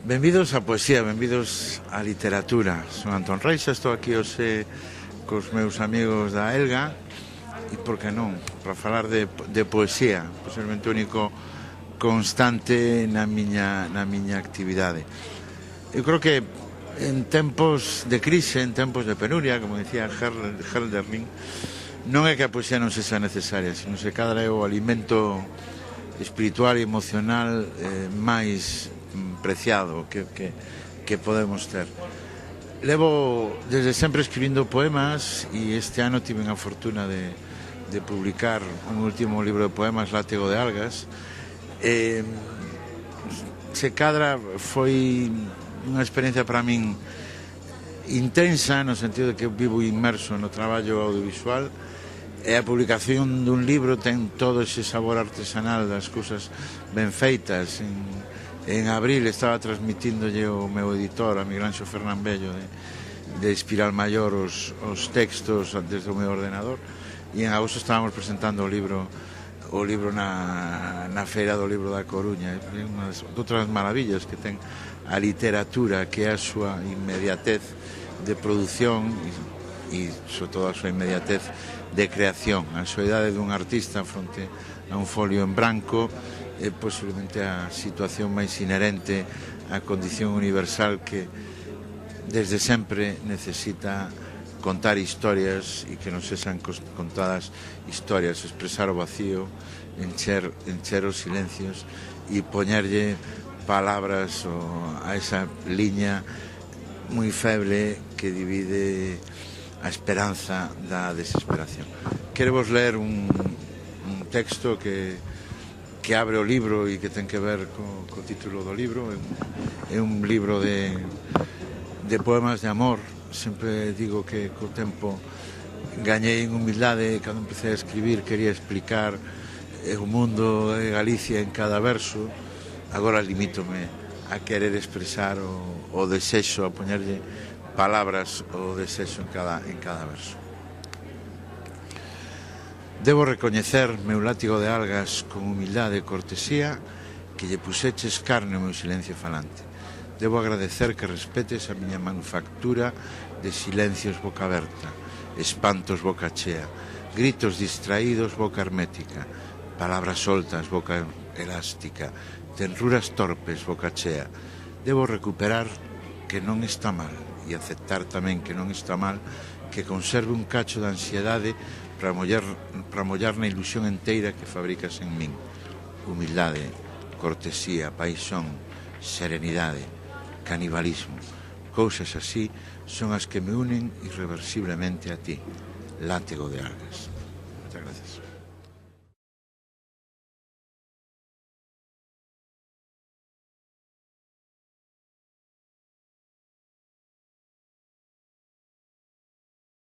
Benvidos á poesía, benvidos á literatura. Son Antón Reixa, estou aquí hoxe cos meus amigos da Elga e, por que non, para falar de poesía, posiblemente o único constante na miña actividade. Eu creo que en tempos de crise, en tempos de penuria, como decía Hölderlin, non é que a poesía non sexa necesaria, sino se cadra é o alimento espiritual e emocional máis preciado que podemos ter. Levo desde sempre escribindo poemas e este ano tive a fortuna de publicar un último libro de poemas, Látego de Algas. Se cadra foi unha experiencia para min intensa, no sentido de que vivo inmerso no traballo audiovisual, e a publicación dun libro ten todo ese sabor artesanal das cousas ben feitas. En abril estaba transmitíndolle o meu editor, a Miguel Anxo Fernán Bello, de Espiral Maior, os textos desde o meu ordenador, e en agosto estábamos presentando o libro na Feira do Libro da Coruña. É unha das outras maravillas que ten a literatura, que é a súa inmediatez de produción e sobre todo a súa inmediatez de creación, a soidade dun artista fronte a un folio en branco, é posiblemente a situación máis inherente á condición universal que desde sempre necesita contar historias e que non sexan contadas historias, expresar o vacío, encher os silencios e poñerlle palabras a esa liña moi feble que divide a esperanza da desesperación. Quero vos ler un texto que abre o libro e que ten que ver co título do libro. É un libro de poemas de amor. Sempre digo que co tempo gañei en humildade. Cando empecé a escribir quería explicar o mundo de Galicia en cada verso. Agora limítome a querer expresar o desexo, a poñerlle palabras o desexo en cada verso. Debo recoñecer, meu látigo de algas, con humildade e cortesía, que lle puseches carne ao meu silencio falante. Debo agradecer que respetes a miña manufactura de silencios boca aberta, espantos boca chea, gritos distraídos boca hermética, palabras soltas boca elástica, tenruras torpes boca chea. Debo recuperar que non está mal e aceptar tamén que non está mal que conserve un cacho de ansiedade para mollar na ilusión enteira que fabricas en min. Humildade, cortesía, paixón, serenidade, canibalismo, cousas así son as que me unen irreversiblemente a ti, Látego de Algas. Moitas gracias.